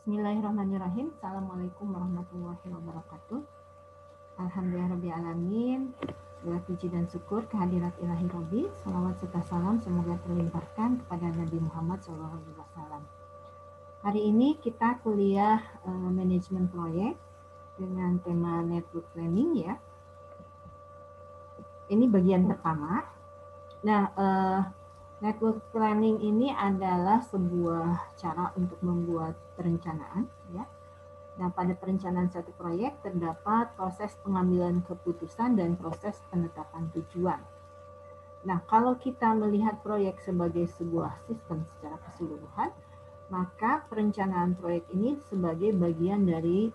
Bismillahirrahmanirrahim. Assalamualaikum warahmatullahi wabarakatuh. Alhamdulillahirrahmanirrahim. Segala puji dan syukur kehadirat ilahi Rabbi. Salawat serta salam semoga terlimpahkan kepada Nabi Muhammad SAW. Hari ini kita kuliah manajemen proyek dengan tema network planning ya. Ini bagian pertama. Nah, network planning ini adalah sebuah cara untuk membuat perencanaan ya. Nah, pada perencanaan satu proyek terdapat proses pengambilan keputusan dan proses penetapan tujuan. Nah, kalau kita melihat proyek sebagai sebuah sistem secara keseluruhan, maka perencanaan proyek ini sebagai bagian dari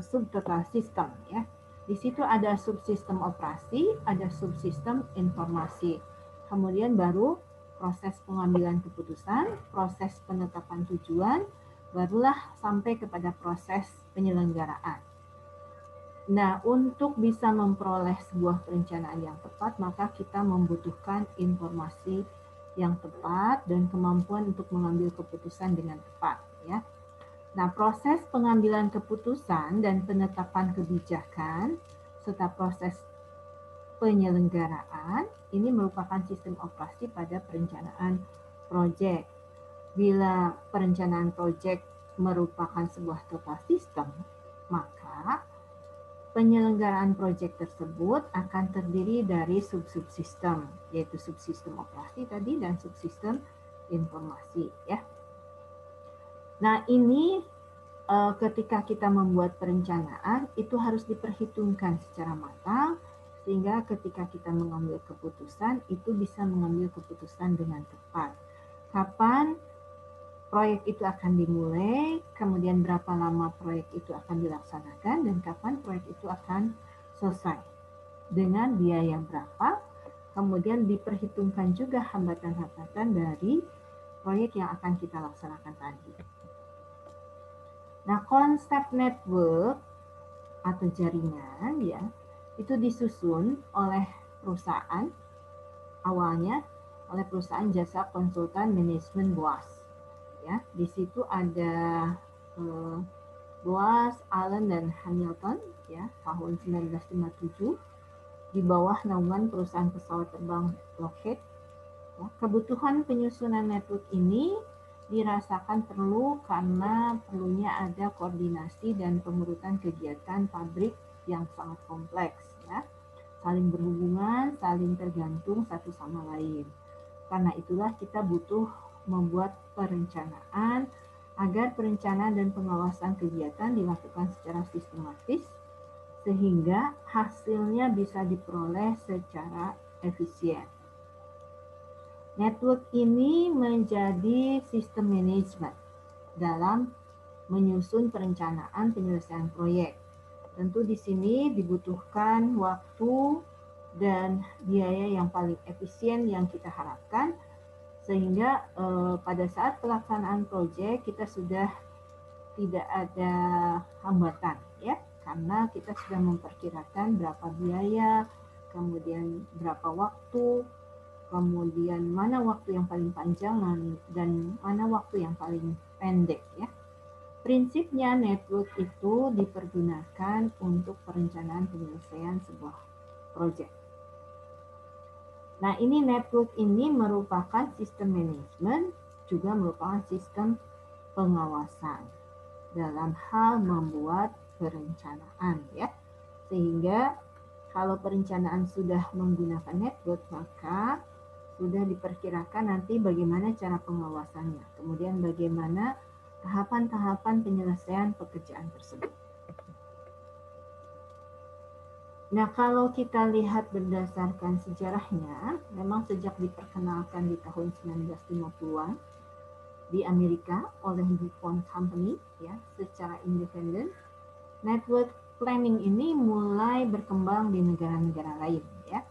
subtotal sistem ya. Di situ ada subsistem operasi, ada subsistem informasi. Kemudian baru proses pengambilan keputusan, proses penetapan tujuan, barulah sampai kepada proses penyelenggaraan. Nah, untuk bisa memperoleh sebuah perencanaan yang tepat, maka kita membutuhkan informasi yang tepat dan kemampuan untuk mengambil keputusan dengan tepat ya. Nah, proses pengambilan keputusan dan penetapan kebijakan serta proses penyelenggaraan ini merupakan sistem operasi pada perencanaan proyek. Bila perencanaan proyek merupakan sebuah total sistem, maka penyelenggaraan proyek tersebut akan terdiri dari sub-subsistem, yaitu subsistem operasi tadi dan subsistem informasi ya. Nah, ini ketika kita membuat perencanaan itu harus diperhitungkan secara matang sehingga ketika kita mengambil keputusan itu bisa mengambil keputusan dengan tepat. Kapan proyek itu akan dimulai, kemudian berapa lama proyek itu akan dilaksanakan, dan kapan proyek itu akan selesai. Dengan biaya berapa, kemudian diperhitungkan juga hambatan-hambatan dari proyek yang akan kita laksanakan tadi. Nah, konsep network atau jaringan ya, itu disusun oleh perusahaan, awalnya oleh perusahaan jasa konsultan manajemen BOAS. Ya, di situ ada BOAS, Allen dan Hamilton ya, tahun 1957 di bawah naungan perusahaan pesawat terbang Lockheed. Ya, kebutuhan penyusunan network ini dirasakan perlu karena perlunya ada koordinasi dan pengurutan kegiatan pabrik yang sangat kompleks ya, saling berhubungan, saling tergantung satu sama lain. Karena itulah kita butuh membuat perencanaan agar perencanaan dan pengawasan kegiatan dilakukan secara sistematis sehingga hasilnya bisa diperoleh secara efisien. Network ini menjadi sistem manajemen dalam menyusun perencanaan penyelesaian proyek. Tentu di sini dibutuhkan waktu dan biaya yang paling efisien yang kita harapkan sehingga pada saat pelaksanaan proyek kita sudah tidak ada hambatan ya, karena kita sudah memperkirakan berapa biaya, kemudian berapa waktu, kemudian mana waktu yang paling panjang dan mana waktu yang paling pendek ya. Prinsipnya network itu dipergunakan untuk perencanaan penyelesaian sebuah proyek. Nah, ini network ini merupakan sistem manajemen, juga merupakan sistem pengawasan dalam hal membuat perencanaan ya. Sehingga kalau perencanaan sudah menggunakan network, maka sudah diperkirakan nanti bagaimana cara pengawasannya, kemudian bagaimana tahapan-tahapan penyelesaian pekerjaan tersebut. Nah, kalau kita lihat berdasarkan sejarahnya, memang sejak diperkenalkan di tahun 1950-an di Amerika oleh DuPont Company ya, secara independen, network planning ini mulai berkembang di negara-negara lain ya.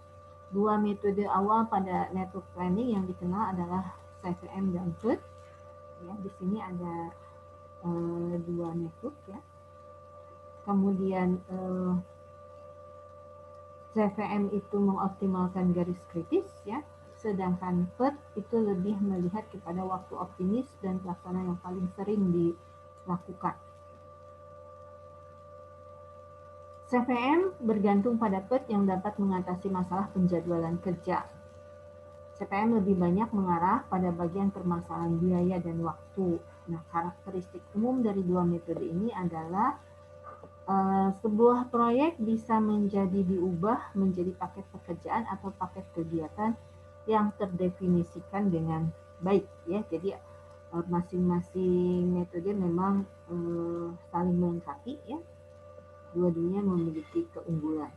Dua metode awal pada network planning yang dikenal adalah CVM dan PERT. Ya, di sini ada dua network ya. Kemudian CVM itu mengoptimalkan garis kritis ya, sedangkan PERT itu lebih melihat kepada waktu optimis dan pelaksanaan yang paling sering lakukan. CPM bergantung pada PET yang dapat mengatasi masalah penjadwalan kerja. CPM lebih banyak mengarah pada bagian permasalahan biaya dan waktu. Nah, karakteristik umum dari dua metode ini adalah sebuah proyek bisa diubah menjadi paket pekerjaan atau paket kegiatan yang terdefinisikan dengan baik, ya. Jadi masing-masing metode memang saling melengkapi, ya. Dua-duanya memiliki keunggulan.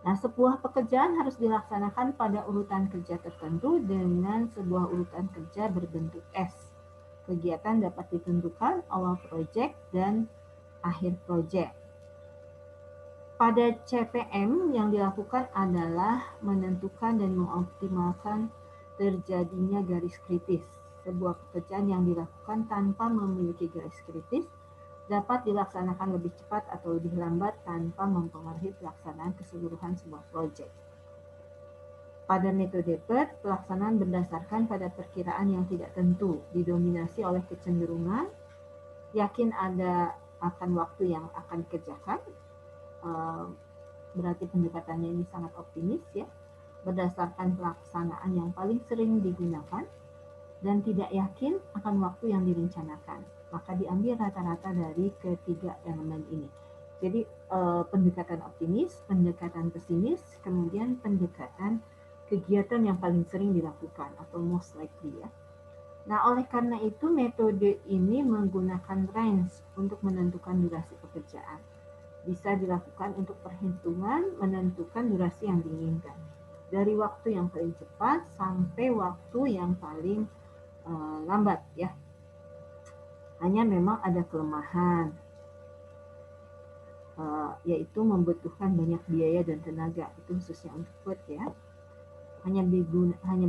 Nah, sebuah pekerjaan harus dilaksanakan pada urutan kerja tertentu dengan sebuah urutan kerja berbentuk S. Kegiatan dapat ditentukan awal proyek dan akhir proyek. Pada CPM yang dilakukan adalah menentukan dan mengoptimalkan terjadinya garis kritis. Sebuah pekerjaan yang dilakukan tanpa memiliki garis kritis dapat dilaksanakan lebih cepat atau lebih lambat tanpa mempengaruhi pelaksanaan keseluruhan sebuah proyek. Pada metode PET, pelaksanaan berdasarkan pada perkiraan yang tidak tentu, didominasi oleh kecenderungan, yakin ada akan waktu yang akan dikerjakan, berarti pendekatannya ini sangat optimis, ya, berdasarkan pelaksanaan yang paling sering digunakan, dan tidak yakin akan waktu yang direncanakan. Maka diambil rata-rata dari ketiga elemen ini. Jadi pendekatan optimis, pendekatan pesimis, kemudian pendekatan kegiatan yang paling sering dilakukan atau most likely, ya. Nah, oleh karena itu metode ini menggunakan range untuk menentukan durasi pekerjaan. Bisa dilakukan untuk perhitungan menentukan durasi yang diinginkan. Dari waktu yang paling cepat sampai waktu yang paling lambat, ya. Hanya memang ada kelemahan, yaitu membutuhkan banyak biaya dan tenaga, itu khususnya untuk PET, ya. Hanya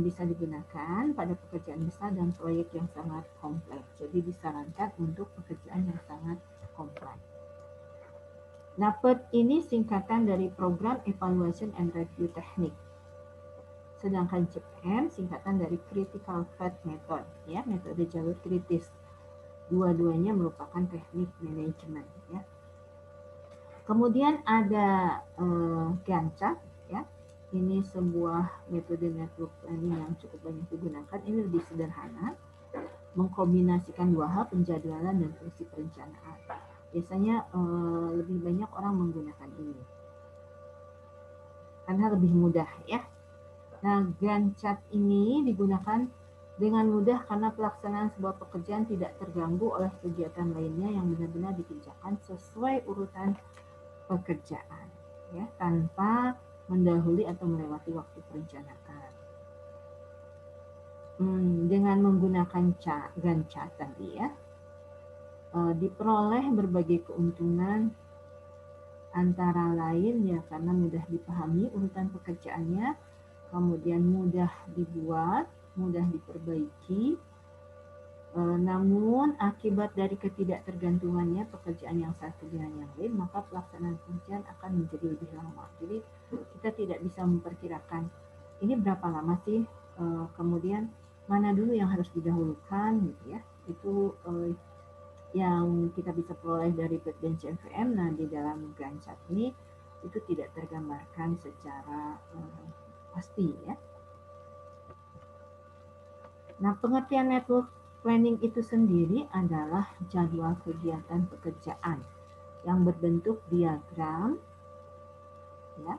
bisa digunakan pada pekerjaan besar dan proyek yang sangat kompleks. Jadi disarankan untuk pekerjaan yang sangat kompleks. Nah, PET ini singkatan dari Program Evaluation and Review Technique. Sedangkan CPM singkatan dari Critical Path Method, ya, metode jalur kritis. Dua-duanya merupakan teknik manajemen, ya. Kemudian ada Gantt chart, ya. Ini sebuah metode network planning yang cukup banyak digunakan. Ini lebih sederhana, mengkombinasikan dua hal, penjadwalan dan fungsi perencanaan. Biasanya lebih banyak orang menggunakan ini karena lebih mudah, ya. Nah, Gantt chart ini digunakan dengan mudah karena pelaksanaan sebuah pekerjaan tidak terganggu oleh kegiatan lainnya yang benar-benar dikerjakan sesuai urutan pekerjaan, ya, tanpa mendahului atau melewati waktu perencanaan. Dengan menggunakan Gantt chart tadi, ya, diperoleh berbagai keuntungan, antara lain, ya, karena mudah dipahami urutan pekerjaannya, kemudian mudah dibuat, mudah diperbaiki. Namun akibat dari ketidaktergantungannya pekerjaan yang satu dengan yang lain, maka pelaksanaan pekerjaan akan menjadi lebih lama. Jadi kita tidak bisa memperkirakan ini berapa lama sih, kemudian mana dulu yang harus didahulukan, gitu, ya. Itu yang kita bisa peroleh dari PET dan CPM. Nah, di dalam Gantt chart ini itu tidak tergambarkan secara pasti, ya. Nah, pengertian network planning itu sendiri adalah jadwal kegiatan pekerjaan yang berbentuk diagram, ya,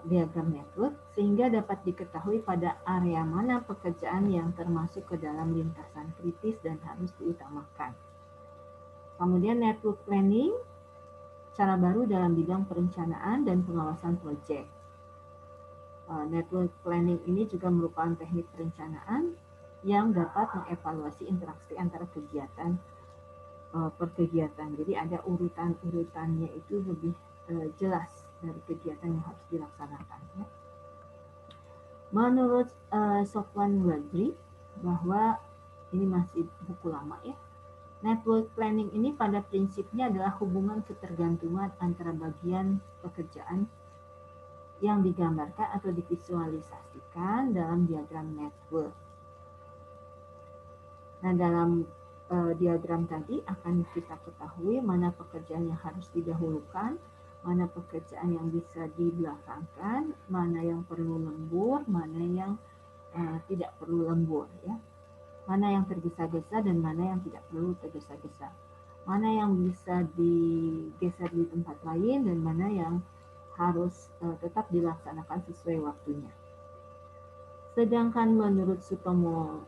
diagram network, sehingga dapat diketahui pada area mana pekerjaan yang termasuk ke dalam lintasan kritis dan harus diutamakan. Kemudian network planning, cara baru dalam bidang perencanaan dan pengawasan proyek. Network planning ini juga merupakan teknik perencanaan yang dapat mengevaluasi interaksi antara kegiatan per kegiatan. Jadi ada urutan-urutannya itu lebih jelas dari kegiatan yang harus dilaksanakan, ya. Menurut Sofwan Wadri, bahwa ini masih buku lama, ya, network planning ini pada prinsipnya adalah hubungan ketergantungan antara bagian pekerjaan yang digambarkan atau divisualisasikan dalam diagram network. Nah, dalam diagram tadi akan kita ketahui mana pekerjaan yang harus didahulukan, mana pekerjaan yang bisa dibelakangkan, mana yang perlu lembur, mana yang tidak perlu lembur, ya. Mana yang tergesa-gesa dan mana yang tidak perlu tergesa-gesa. Mana yang bisa digeser di tempat lain dan mana yang harus tetap dilaksanakan sesuai waktunya. Sedangkan menurut Sutomo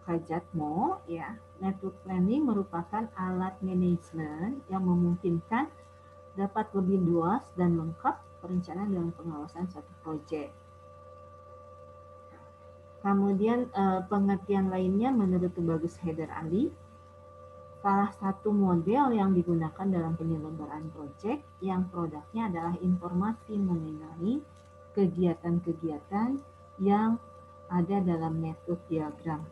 Kajatmo, ya, network planning merupakan alat manajemen yang memungkinkan dapat lebih luas dan lengkap perencanaan dan pengawasan suatu proyek. Kemudian pengertian lainnya menurut Tubagus Haidar Ali, salah satu model yang digunakan dalam penyelenggaraan proyek yang produknya adalah informasi mengenai kegiatan-kegiatan yang ada dalam network diagram.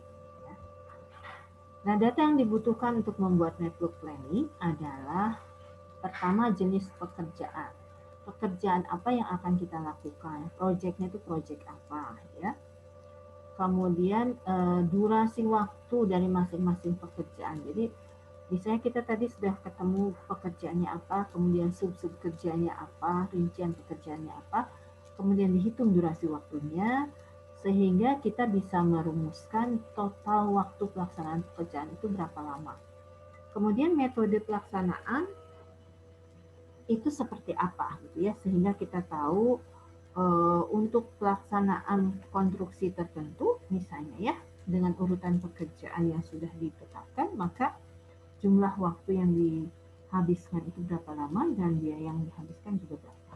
Nah, data yang dibutuhkan untuk membuat network planning adalah pertama jenis pekerjaan. Pekerjaan apa yang akan kita lakukan? Proyeknya itu proyek apa, ya? Kemudian durasi waktu dari masing-masing pekerjaan. Jadi misalnya kita tadi sudah ketemu pekerjaannya apa, kemudian sub-sub kerjanya apa, rincian pekerjaannya apa, kemudian dihitung durasi waktunya, sehingga kita bisa merumuskan total waktu pelaksanaan pekerjaan itu berapa lama. Kemudian metode pelaksanaan itu seperti apa, gitu ya, sehingga kita tahu untuk pelaksanaan konstruksi tertentu, misalnya ya, dengan urutan pekerjaan yang sudah ditetapkan, maka jumlah waktu yang dihabiskan itu berapa lama dan biaya yang dihabiskan juga berapa.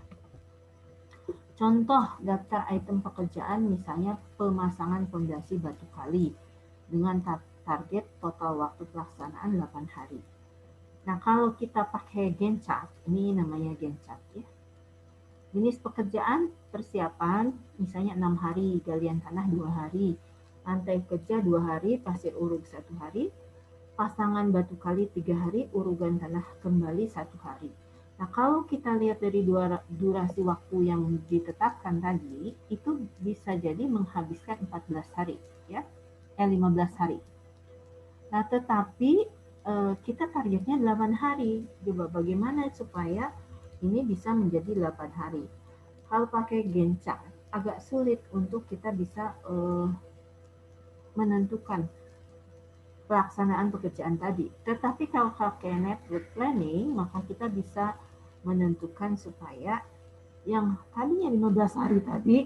Contoh daftar item pekerjaan misalnya pemasangan fondasi batu kali dengan target total waktu pelaksanaan 8 hari. Nah, kalau kita pakai Gantt chart, ini namanya Gantt chart, ya. Jenis pekerjaan persiapan misalnya 6 hari, galian tanah 2 hari, lantai kerja 2 hari, pasir uruk 1 hari, pasangan batu kali 3 hari, urugan tanah kembali 1 hari. Nah, kalau kita lihat dari durasi waktu yang ditetapkan tadi, itu bisa jadi menghabiskan 14 hari, ya, 15 hari. Nah, tetapi kita targetnya 8 hari. Coba bagaimana supaya ini bisa menjadi 8 hari. Kalau pakai Gantt chart, agak sulit untuk kita bisa menentukan pelaksanaan pekerjaan tadi. Tetapi kalau pakai network planning, maka kita bisa menentukan supaya yang tadinya 15 hari tadi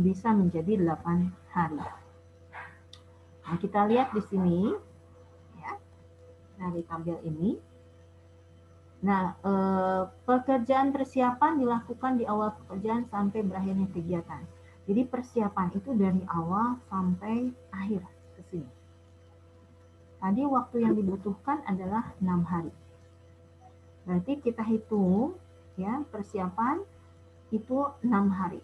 bisa menjadi 8 hari. Nah, kita lihat di sini, ya, dari tabel ini. Nah, pekerjaan persiapan dilakukan di awal pekerjaan sampai berakhirnya kegiatan. Jadi persiapan itu dari awal sampai akhir ke sini. Tadi waktu yang dibutuhkan adalah 6 hari. Berarti kita hitung, ya, persiapan itu 6 hari.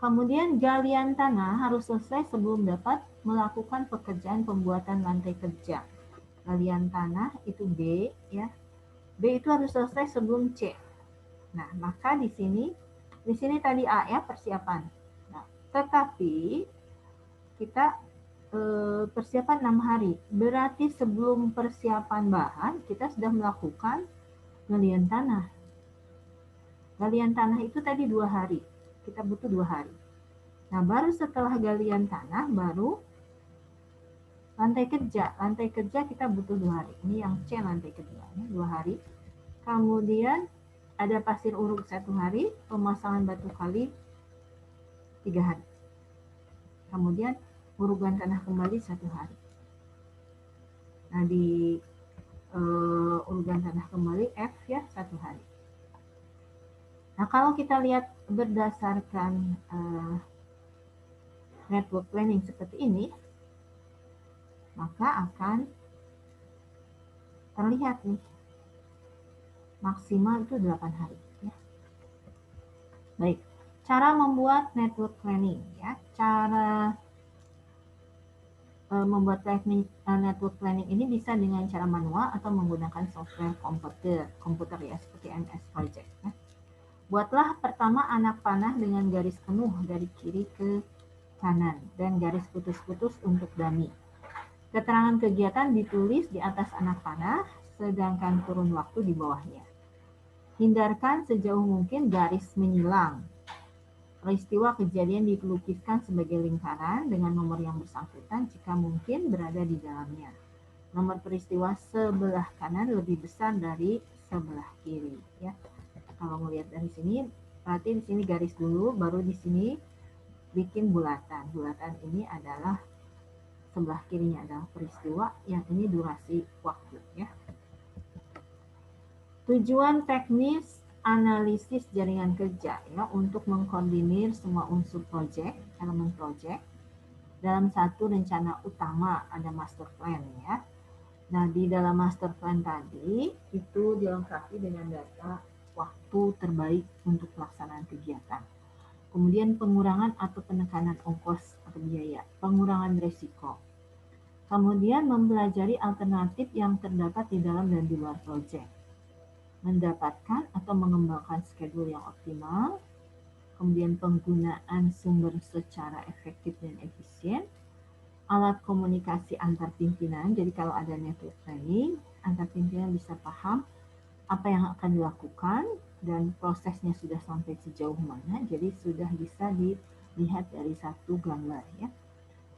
Kemudian galian tanah harus selesai sebelum dapat melakukan pekerjaan pembuatan lantai kerja. Galian tanah itu B, ya. B itu harus selesai sebelum C. Nah, maka di sini tadi A, ya, persiapan. Nah, tetapi kita persiapan 6 hari. Berarti sebelum persiapan bahan, kita sudah melakukan galian tanah. Galian tanah itu tadi 2 hari. Kita butuh 2 hari. Nah, baru setelah galian tanah, baru lantai kerja. Lantai kerja kita butuh 2 hari. Ini yang C lantai kerja, 2 hari. Kemudian ada pasir uruk 1 hari, pemasangan batu kali 3 hari. Kemudian urugan tanah kembali 1 hari. Nah, di urugan tanah kembali F, ya, 1 hari. Nah, kalau kita lihat berdasarkan network planning seperti ini, maka akan terlihat nih maksimal itu 8 hari, ya. Baik, cara membuat network planning, ya. Cara membuat network planning ini bisa dengan cara manual atau menggunakan software komputer, ya, seperti MS Project, ya. Buatlah pertama anak panah dengan garis penuh dari kiri ke kanan dan garis putus-putus untuk dummy. Keterangan kegiatan ditulis di atas anak panah, sedangkan kurun waktu di bawahnya. Hindarkan sejauh mungkin garis menyilang. Peristiwa kejadian dilukiskan sebagai lingkaran dengan nomor yang bersangkutan jika mungkin berada di dalamnya. Nomor peristiwa sebelah kanan lebih besar dari sebelah kiri. Ya, kalau melihat dari sini, berarti di sini garis dulu, baru di sini bikin bulatan. Bulatan ini adalah sebelah kirinya adalah peristiwa, yang ini durasi waktu. Ya. Tujuan teknis analisis jaringan kerja ya untuk mengkoordinir semua unsur proyek, elemen proyek dalam satu rencana utama, ada master plan ya. Nah, di dalam master plan tadi itu dilengkapi dengan data waktu terbaik untuk pelaksanaan kegiatan. Kemudian pengurangan atau penekanan ongkos atau biaya, pengurangan risiko. Kemudian mempelajari alternatif yang terdapat di dalam dan di luar proyek. Mendapatkan atau mengembangkan schedule yang optimal, kemudian penggunaan sumber secara efektif dan efisien, alat komunikasi antar pimpinan. Jadi kalau ada network planning, antar pimpinan bisa paham apa yang akan dilakukan dan prosesnya sudah sampai sejauh mana. Jadi sudah bisa dilihat dari satu gambar ya.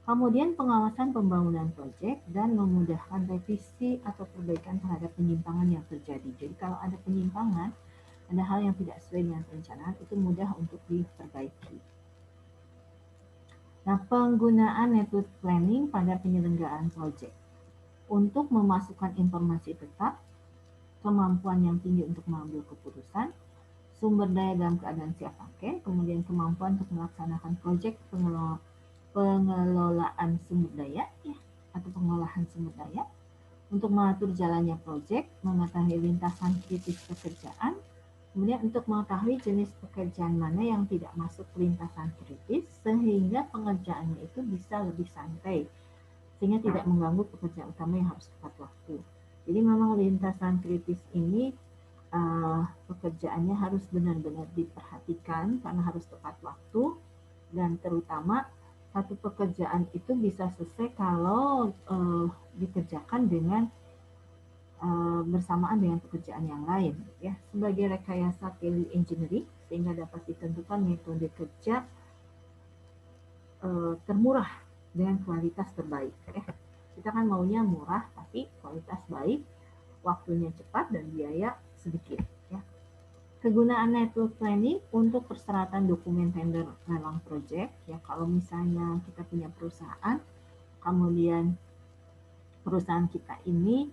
Kemudian pengawasan pembangunan proyek dan memudahkan revisi atau perbaikan terhadap penyimpangan yang terjadi. Jadi kalau ada penyimpangan, ada hal yang tidak sesuai dengan perencanaan, itu mudah untuk diperbaiki. Nah, penggunaan network planning pada penyelenggaraan proyek. Untuk memasukkan informasi tetap, kemampuan yang tinggi untuk mengambil keputusan, sumber daya dalam keadaan siap pakai, kemudian kemampuan untuk melaksanakan proyek pengelolaan sumber daya ya, atau pengolahan sumber daya, untuk mengatur jalannya proyek, mengetahui lintasan kritis pekerjaan, kemudian untuk mengetahui jenis pekerjaan mana yang tidak masuk lintasan kritis sehingga pengerjaannya itu bisa lebih santai sehingga tidak mengganggu pekerjaan utama yang harus tepat waktu. Jadi memang lintasan kritis ini pekerjaannya harus benar-benar diperhatikan karena harus tepat waktu, dan terutama satu pekerjaan itu bisa selesai kalau dikerjakan dengan bersamaan dengan pekerjaan yang lain ya, sebagai rekayasa value engineering sehingga dapat ditentukan metode kerja termurah dengan kualitas terbaik ya. Kita kan maunya murah tapi kualitas baik, waktunya cepat dan biaya sedikit ya. Kegunaan network planning untuk persyaratan dokumen tender lelang proyek ya, kalau misalnya kita punya perusahaan, kemudian perusahaan kita ini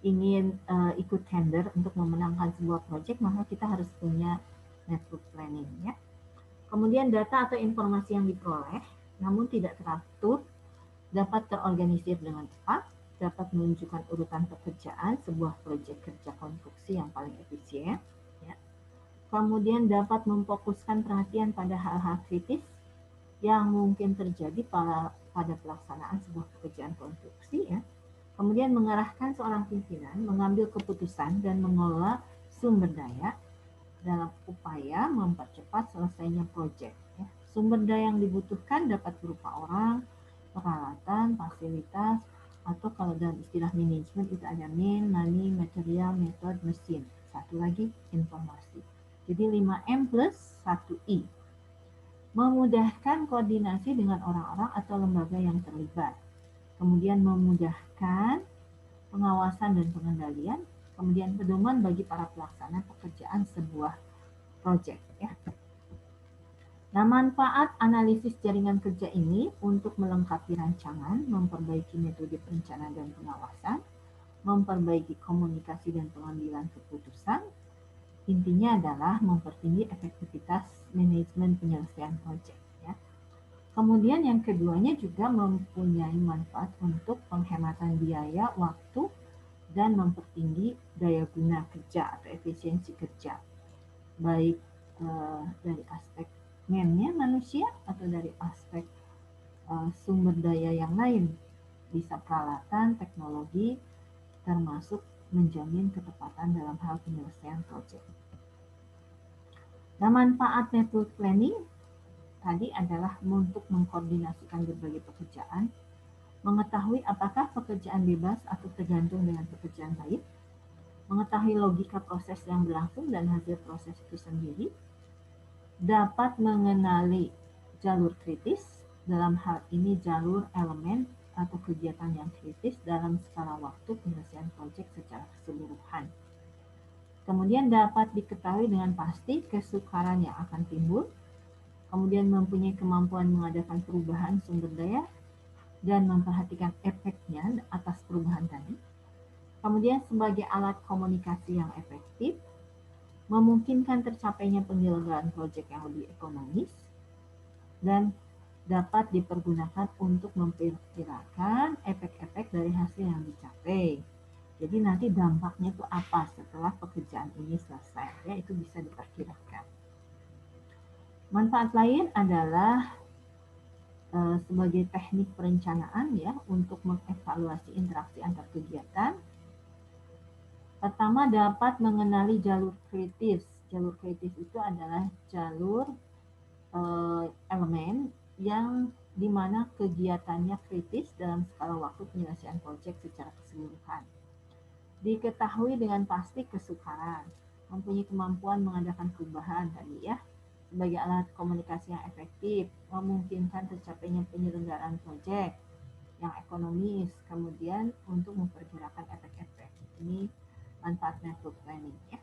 ingin ikut tender untuk memenangkan sebuah proyek, maka kita harus punya network planning ya. Kemudian data atau informasi yang diperoleh namun tidak teratur dapat terorganisir dengan tepat, dapat menunjukkan urutan pekerjaan sebuah proyek kerja konstruksi yang paling efisien ya. Kemudian dapat memfokuskan perhatian pada hal-hal kritis yang mungkin terjadi pada pelaksanaan sebuah pekerjaan konstruksi ya. Kemudian mengarahkan seorang pimpinan mengambil keputusan dan mengelola sumber daya dalam upaya mempercepat selesainya proyek. Ya. Sumber daya yang dibutuhkan dapat berupa orang, peralatan, fasilitas, atau kalau dalam istilah manajemen itu ada man, money, material, method, mesin. Satu lagi informasi. Jadi 5M plus 1I. Memudahkan koordinasi dengan orang-orang atau lembaga yang terlibat. Kemudian memudahkan pengawasan dan pengendalian, kemudian pedoman bagi para pelaksana pekerjaan sebuah proyek ya. Nah, manfaat analisis jaringan kerja ini untuk melengkapi rancangan, memperbaiki metode perencanaan dan pengawasan, memperbaiki komunikasi dan pengambilan keputusan. Intinya adalah mempertinggi efektivitas manajemen penyelesaian proyek ya. Kemudian yang keduanya juga mempunyai manfaat untuk penghematan biaya, waktu, dan mempertinggi daya guna kerja atau efisiensi kerja, baik dari aspek man-nya manusia atau dari aspek sumber daya yang lain, bisa peralatan, teknologi, termasuk menjamin ketepatan dalam hal penyelesaian proyek. Nah, manfaat network planning tadi adalah untuk mengkoordinasikan berbagai pekerjaan, mengetahui apakah pekerjaan bebas atau tergantung dengan pekerjaan lain, mengetahui logika proses yang berlangsung dan hasil proses itu sendiri, dapat mengenali jalur kritis, dalam hal ini jalur elemen atau kegiatan yang kritis dalam skala waktu penyelesaian proyek secara keseluruhan. Kemudian dapat diketahui dengan pasti kesukaran yang akan timbul, kemudian mempunyai kemampuan mengadakan perubahan sumber daya dan memperhatikan efeknya atas perubahan tadi. Kemudian sebagai alat komunikasi yang efektif, memungkinkan tercapainya penyelenggaraan proyek yang lebih ekonomis, dan dapat dipergunakan untuk memperkirakan efek-efek dari hasil yang dicapai. Jadi nanti dampaknya itu apa setelah pekerjaan ini selesai, ya itu bisa diperkirakan. Manfaat lain adalah sebagai teknik perencanaan ya untuk mengevaluasi interaksi antar kegiatan. Pertama, dapat mengenali jalur kritis. Jalur kritis itu adalah jalur elemen yang dimana kegiatannya kritis dalam skala waktu penyelesaian proyek secara keseluruhan. Diketahui dengan pasti kesukaran, mempunyai kemampuan mengadakan perubahan tadi ya, sebagai alat komunikasi yang efektif, memungkinkan tercapainya penyelenggaraan proyek yang ekonomis, kemudian untuk memperkirakan efek-efek. Ini manfaat network planning ya.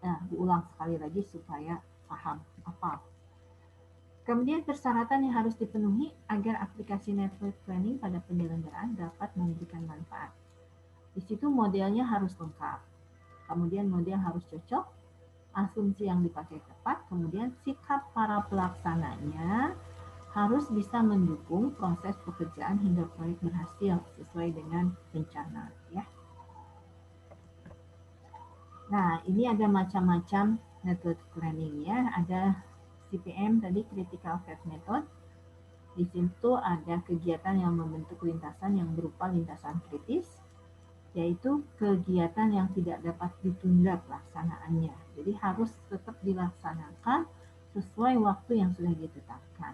Nah, diulang sekali lagi supaya paham apa. Kemudian persyaratan yang harus dipenuhi agar aplikasi network planning pada penyelenggaraan dapat memberikan manfaat. Di situ modelnya harus lengkap. Kemudian model harus cocok, asumsi yang dipakai tepat, kemudian sikap para pelaksananya harus bisa mendukung proses pekerjaan hingga proyek berhasil sesuai dengan rencana ya. Nah, ini ada macam-macam network planning ya. Ada CPM tadi, Critical Path Method. Di situ ada kegiatan yang membentuk lintasan yang berupa lintasan kritis, yaitu kegiatan yang tidak dapat ditunda pelaksanaannya. Jadi harus tetap dilaksanakan sesuai waktu yang sudah ditetapkan.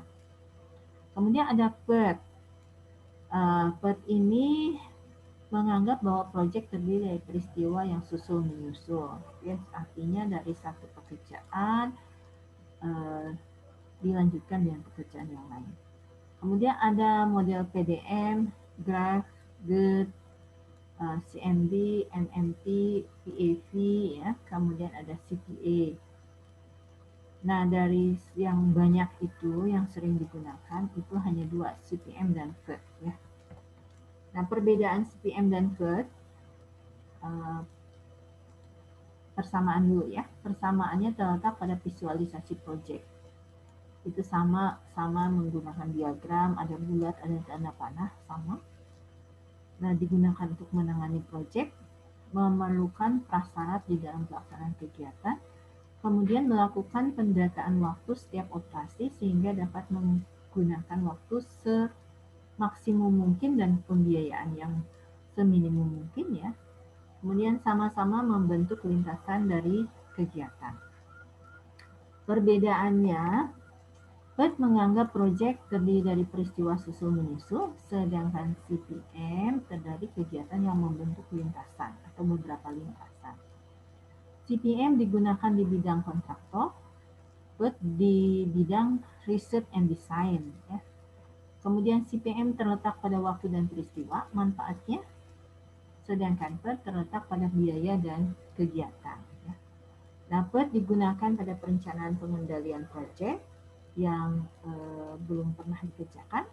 Kemudian ada PERT. PERT ini menganggap bahwa proyek terdiri dari peristiwa yang susul menyusul. Ya, artinya dari satu pekerjaan dilanjutkan dengan pekerjaan yang lain. Kemudian ada model PDM, GRAPH, GERT, CMD, NMT, PAV, ya. Kemudian ada CPA. Nah, dari yang banyak itu yang sering digunakan itu hanya dua, CPM dan PERT, ya. Nah, perbedaan CPM dan PERT, persamaan dulu ya. Persamaannya terletak pada visualisasi proyek. Itu sama menggunakan diagram, ada bulat, ada tanda panah, sama. Nah, digunakan untuk menangani proyek, memerlukan prasyarat di dalam pelaksanaan kegiatan, kemudian melakukan pendataan waktu setiap operasi sehingga dapat menggunakan waktu semaksimum mungkin dan pembiayaan yang seminimum mungkin ya. Kemudian sama-sama membentuk lintasan dari kegiatan. Perbedaannya, PERT menganggap proyek terdiri dari peristiwa susul menyusul, sedangkan CPM terdiri kegiatan yang membentuk lintasan atau beberapa lintasan. CPM digunakan di bidang kontraktor, PERT di bidang research and design. Ya. Kemudian CPM terletak pada waktu dan peristiwa, manfaatnya, sedangkan PERT terletak pada biaya dan kegiatan. Ya. Nah, PERT digunakan pada perencanaan pengendalian proyek yang belum pernah dikerjakan,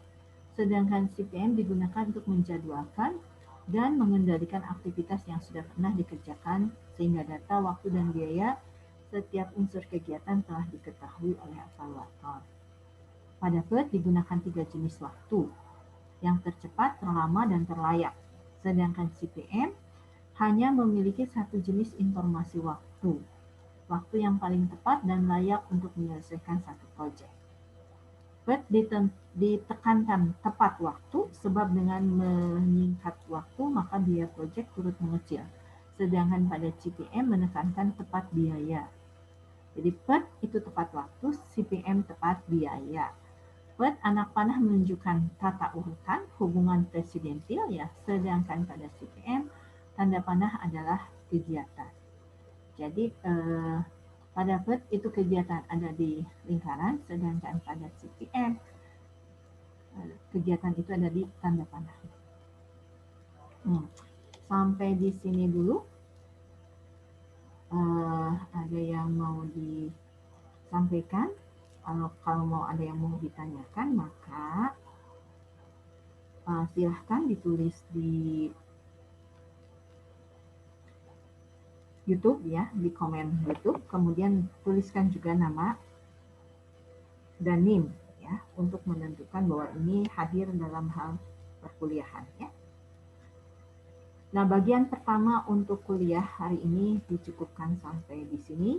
sedangkan CPM digunakan untuk menjadwalkan dan mengendalikan aktivitas yang sudah pernah dikerjakan sehingga data, waktu, dan biaya setiap unsur kegiatan telah diketahui oleh evaluator. Pada PERT digunakan 3 jenis waktu, yang tercepat, terlama, dan terlayak. Sedangkan CPM hanya memiliki satu jenis informasi waktu yang paling tepat dan layak untuk menyelesaikan satu proyek. PERT ditekankan tepat waktu, sebab dengan menyingkat waktu maka biaya proyek turut mengecil. Sedangkan pada CPM menekankan tepat biaya. Jadi PERT itu tepat waktu, CPM tepat biaya. Fed anak panah menunjukkan tata urutan hubungan presidensil ya, sedangkan pada CPM tanda panah adalah kegiatan. Jadi pada Fed itu kegiatan ada di lingkaran, sedangkan pada CPM kegiatan itu ada di tanda panah. Sampai di sini dulu. Ada yang mau disampaikan? Kalau mau ada yang mau ditanyakan, maka silahkan ditulis di YouTube ya, di komen YouTube. Kemudian tuliskan juga nama dan NIM ya, untuk menentukan bahwa ini hadir dalam hal perkuliahan ya. Nah, bagian pertama untuk kuliah hari ini dicukupkan sampai di sini.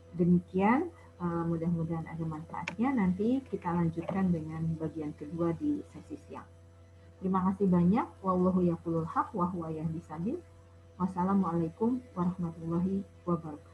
Demikian, mudah-mudahan ada manfaatnya. Nanti kita lanjutkan dengan bagian kedua di sesi siang. Terima kasih banyak. Wallahu yaqulul haq wa huwa yahdis sabil. Wassalamualaikum warahmatullahi wabarakatuh.